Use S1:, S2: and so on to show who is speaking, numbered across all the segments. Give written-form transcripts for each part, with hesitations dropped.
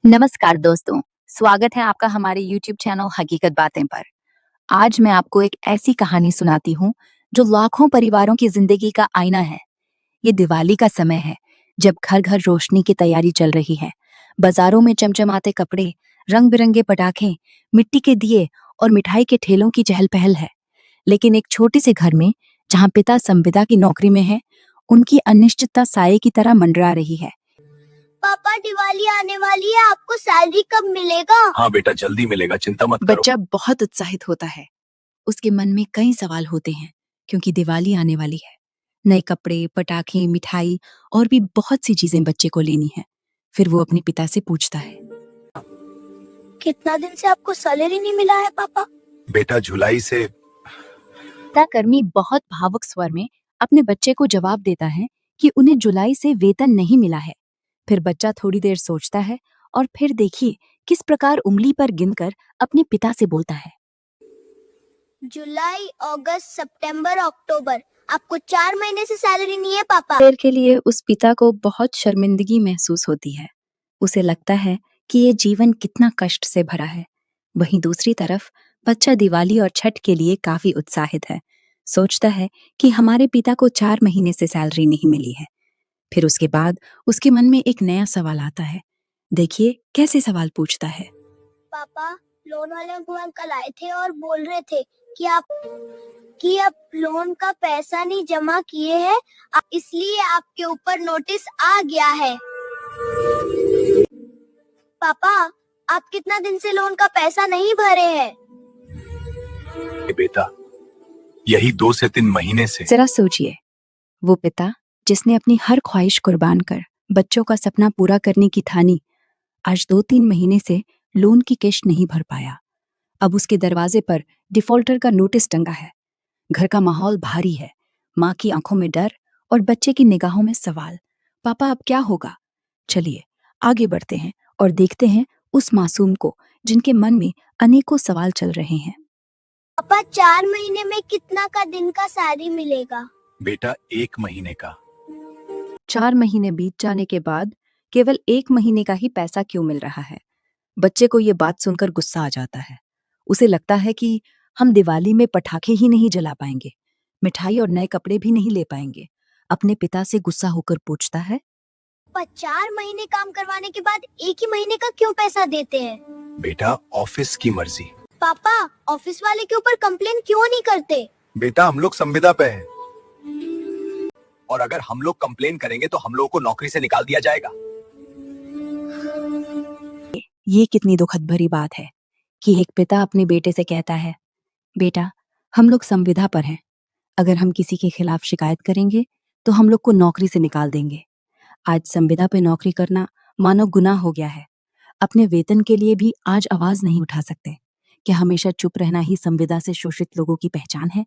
S1: नमस्कार दोस्तों, स्वागत है आपका हमारे YouTube चैनल हकीकत बातें पर। आज मैं आपको एक ऐसी कहानी सुनाती हूँ जो लाखों परिवारों की जिंदगी का आईना है। ये दिवाली का समय है, जब घर घर रोशनी की तैयारी चल रही है। बाजारों में चमचमाते कपड़े, रंग बिरंगे पटाखे, मिट्टी के दिए और मिठाई के ठेलों की चहल पहल है। लेकिन एक छोटे से घर में, जहाँ पिता संविदा की नौकरी में है, उनकी अनिश्चितता साये की तरह मंडरा रही है।
S2: पापा, दिवाली आने वाली है, आपको सैलरी कब मिलेगा?
S3: हाँ बेटा, जल्दी मिलेगा, चिंता मत करो।
S1: बच्चा बहुत उत्साहित होता है। उसके मन में कई सवाल होते हैं, क्योंकि दिवाली आने वाली है। नए कपड़े, पटाखे, मिठाई और भी बहुत सी चीजें बच्चे को लेनी है। फिर वो अपने पिता से पूछता है,
S2: कितना दिन से आपको सैलरी नहीं मिला है पापा?
S3: बेटा, जुलाई से।
S1: पिता कर्मी बहुत भावुक स्वर में अपने बच्चे को जवाब देता है कि उन्हें जुलाई से वेतन नहीं मिला है। फिर बच्चा थोड़ी देर सोचता है और फिर देखिए किस प्रकार उंगली पर गिनकर अपने पिता से बोलता है,
S2: जुलाई, अगस्त, सितंबर, अक्टूबर, आपको 4 महीने से सैलरी नहीं है पापा।
S1: देर के लिए उस पिता को बहुत शर्मिंदगी महसूस होती है। उसे लगता है कि ये जीवन कितना कष्ट से भरा है। वहीं दूसरी तरफ बच्चा दिवाली और छठ के लिए काफी उत्साहित है। सोचता है कि हमारे पिता को 4 महीने से सैलरी नहीं मिली है। फिर उसके बाद उसके मन में एक नया सवाल आता है। देखिए कैसे सवाल पूछता है,
S2: पापा, लोन वाले अंकल आए थे और बोल रहे थे कि आप लोन का पैसा नहीं जमा किए हैं, इसलिए आपके ऊपर नोटिस आ गया है। पापा, आप कितना दिन से लोन का पैसा नहीं भरे हैं?
S3: बेटा, यही 2 से 3 महीने से।
S1: जरा सोचिए, वो पिता जिसने अपनी हर ख्वाहिश कुर्बान कर बच्चों का सपना पूरा करने की ठानी, आज 2-3 महीने से लोन की किश्त नहीं भर पाया। अब उसके दरवाजे पर डिफॉल्टर का नोटिस टंगा है। घर का माहौल भारी है। माँ की आंखों में डर और बच्चे की निगाहों में सवाल। पापा, अब क्या होगा? चलिए आगे बढ़ते हैं और देखते हैं उस मासूम को जिनके मन में अनेकों सवाल चल रहे हैं।
S2: पापा, 4 महीने में कितना का दिन का सैलरी मिलेगा?
S3: बेटा, 1 महीने का।
S1: 4 महीने बीत जाने के बाद केवल 1 महीने का ही पैसा क्यों मिल रहा है? बच्चे को ये बात सुनकर गुस्सा आ जाता है। उसे लगता है कि हम दिवाली में पटाखे ही नहीं जला पाएंगे, मिठाई और नए कपड़े भी नहीं ले पाएंगे। अपने पिता से गुस्सा होकर पूछता है,
S2: पर 4 महीने काम करवाने के बाद 1 ही महीने का क्यों पैसा देते हैं?
S3: बेटा, ऑफिस की मर्जी।
S2: पापा, ऑफिस वाले के ऊपर कंप्लेन क्यों नहीं करते?
S3: बेटा, हम लोग संविदा पे हैं, और अगर हम लोग कंप्लेन करेंगे तो हम लोगों को नौकरी से निकाल दिया जाएगा।
S1: ये कितनी दुखद भरी बात है कि एक पिता अपने बेटे से कहता है, बेटा, हम लोग संविदा पर हैं। अगर हम किसी के खिलाफ शिकायत करेंगे तो हम लोग को नौकरी से निकाल देंगे। आज संविदा पे नौकरी करना मानो गुनाह हो गया है। अपने वेतन के लिए भी आज आवाज नहीं उठा सकते। क्या हमेशा चुप रहना ही संविदा से शोषित लोगों की पहचान है?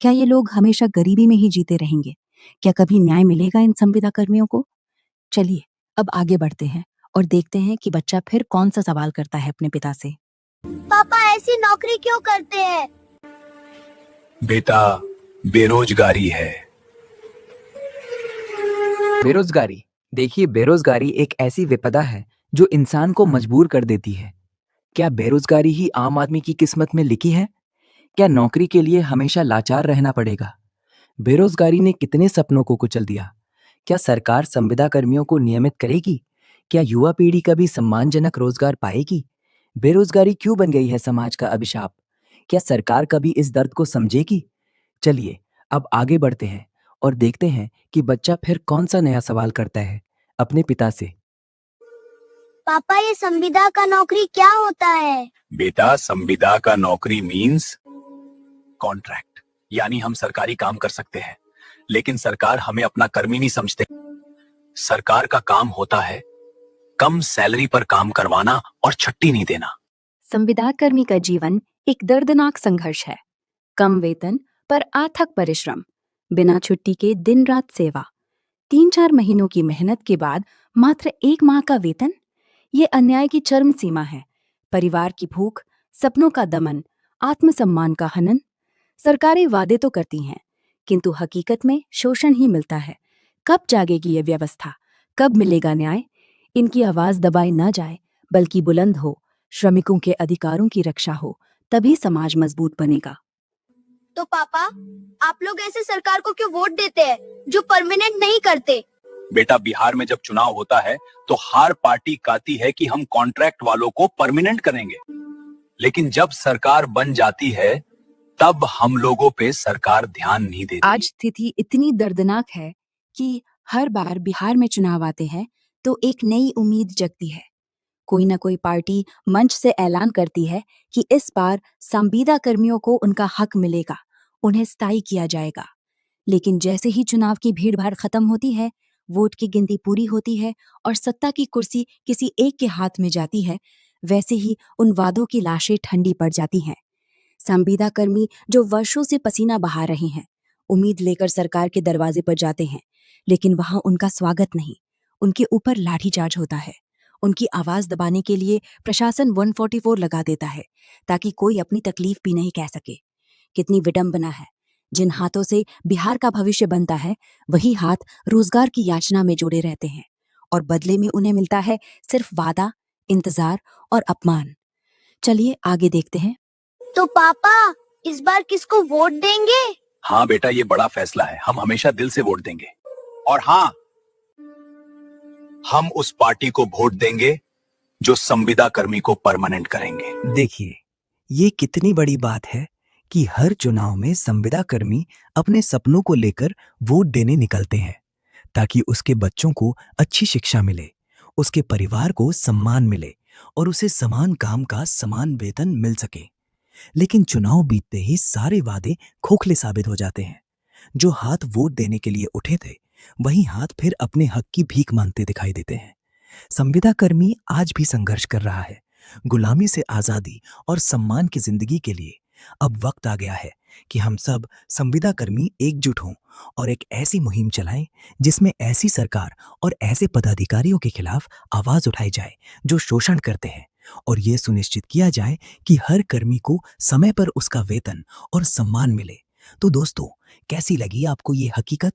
S1: क्या ये लोग हमेशा गरीबी में ही जीते रहेंगे? क्या कभी न्याय मिलेगा इन संविदा कर्मियों को? चलिए अब आगे बढ़ते हैं और देखते हैं कि बच्चा फिर कौन सा सवाल करता है अपने पिता से।
S2: पापा, ऐसी नौकरी क्यों करते हैं?
S3: बेटा, बेरोजगारी है।
S4: बेरोजगारी। देखिए, बेरोजगारी एक ऐसी विपदा है जो इंसान को मजबूर कर देती है। क्या बेरोजगारी ही आम आदमी की किस्मत में लिखी है? क्या नौकरी के लिए हमेशा लाचार रहना पड़ेगा? बेरोजगारी ने कितने सपनों को कुचल दिया। क्या सरकार संविदा कर्मियों को नियमित करेगी? क्या युवा पीढ़ी कभी सम्मानजनक रोजगार पाएगी? बेरोजगारी क्यों बन गई है समाज का अभिशाप? क्या सरकार कभी इस दर्द को समझेगी? चलिए अब आगे बढ़ते हैं और देखते हैं कि बच्चा फिर कौन सा नया सवाल करता है अपने पिता से।
S2: पापा, ये संविदा का नौकरी क्या होता है?
S3: बेटा, संविदा का नौकरी मीन्स कॉन्ट्रैक्ट, यानी हम सरकारी काम कर सकते हैं, लेकिन सरकार हमें अपना कर्मी नहीं समझते। सरकार का काम होता है कम सैलरी पर काम करवाना और छुट्टी नहीं देना।
S1: संविदा कर्मी का जीवन एक दर्दनाक संघर्ष है। कम वेतन पर अथक परिश्रम, बिना छुट्टी के दिन रात सेवा, 3-4 महीनों की मेहनत के बाद मात्र 1 माह का वेतन। ये अन्याय की चरम सीमा है। परिवार की भूख, सपनों का दमन, आत्मसम्मान का हनन। सरकारें वादे तो करती हैं, किंतु हकीकत में शोषण ही मिलता है। कब जागेगी ये व्यवस्था? कब मिलेगा न्याय? इनकी आवाज दबाई न जाए, बल्कि बुलंद हो, श्रमिकों के अधिकारों की रक्षा हो, तभी समाज मजबूत बनेगा।
S2: तो पापा, आप लोग ऐसे सरकार को क्यों वोट देते हैं जो परमानेंट नहीं करते?
S3: बेटा, बिहार में जब चुनाव होता है तो हर पार्टी कहती है कि हम कॉन्ट्रैक्ट वालों को परमानेंट करेंगे, लेकिन जब सरकार बन जाती है तब हम लोगों पे सरकार ध्यान नहीं देती।
S1: आज स्थिति इतनी दर्दनाक है कि हर बार बिहार में चुनाव आते हैं तो एक नई उम्मीद जगती है। कोई ना कोई पार्टी मंच से ऐलान करती है कि इस बार संविदा कर्मियों को उनका हक मिलेगा, उन्हें स्थायी किया जाएगा। लेकिन जैसे ही चुनाव की भीड़-भाड़ खत्म होती है, वोट की गिनती पूरी होती है और सत्ता की कुर्सी किसी एक के हाथ में जाती है, वैसे ही उन वादों की लाशें ठंडी पड़ जाती हैं। संविदा कर्मी जो वर्षों से पसीना बहा रहे हैं, उम्मीद लेकर सरकार के दरवाजे पर जाते हैं, लेकिन वहां उनका स्वागत नहीं, उनके ऊपर लाठीचार्ज होता है। उनकी आवाज दबाने के लिए प्रशासन 144 लगा देता है ताकि कोई अपनी तकलीफ भी नहीं कह सके। कितनी विडंबना है, जिन हाथों से बिहार का भविष्य बनता है, वही हाथ रोजगार की याचना में जुड़े रहते हैं और बदले में उन्हें मिलता है सिर्फ वादा, इंतजार और अपमान। चलिए आगे देखते हैं।
S2: तो पापा, इस बार किसको वोट देंगे?
S3: हाँ बेटा, ये बड़ा फैसला है। हम हमेशा दिल से वोट देंगे। और हाँ, हम उस पार्टी को वोट देंगे जो संविदा कर्मी को परमानेंट करेंगे।
S4: देखिए, ये कितनी बड़ी बात है कि हर चुनाव में संविदा कर्मी अपने सपनों को लेकर वोट देने निकलते हैं ताकि उसके बच्चों को अच्छी शिक्षा मिले, उसके परिवार को सम्मान मिले और उसे समान काम का समान वेतन मिल सके। लेकिन चुनाव बीतते ही सारे वादे खोखले साबित हो जाते हैं। जो हाथ वोट देने के लिए उठे थे, वही हाथ फिर अपने हक की भीख मांगते दिखाई देते हैं। संविदा कर्मी आज भी संघर्ष कर रहा है, गुलामी से आजादी और सम्मान की जिंदगी के लिए। अब वक्त आ गया है कि हम सब संविदा कर्मी एकजुट हों और एक ऐसी मुहिम चलाएं जिसमें ऐसी सरकार और ऐसे पदाधिकारियों के खिलाफ आवाज उठाई जाए जो शोषण करते हैं, और ये सुनिश्चित किया जाए कि हर कर्मी को समय पर उसका वेतन और सम्मान मिले। तो दोस्तों, कैसी लगी आपको ये हकीकत?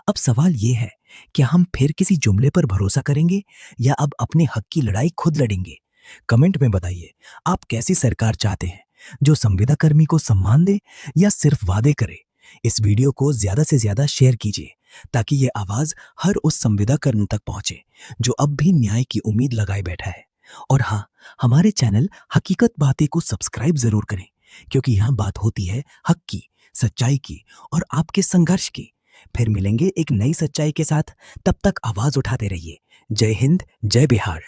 S4: अब सवाल ये है, क्या हम फिर किसी जुमले पर भरोसा करेंगे या अब अपने हक की लड़ाई खुद लड़ेंगे? कमेंट में बताइए, आप कैसी सरकार चाहते हैं, जो संविदा कर्मी को सम्मान दे या सिर्फ वादे करे? इस वीडियो को ज्यादा से ज्यादा शेयर कीजिए ताकि ये आवाज हर उस संविदा कर्मी तक पहुंचे जो अब भी न्याय की उम्मीद लगाए बैठा है। और हाँ, हमारे चैनल हकीकत बातें को सब्सक्राइब जरूर करें, क्योंकि यहाँ बात होती है हक की, सच्चाई की और आपके संघर्ष की। फिर मिलेंगे एक नई सच्चाई के साथ। तब तक आवाज उठाते रहिए। जय हिंद, जय बिहार।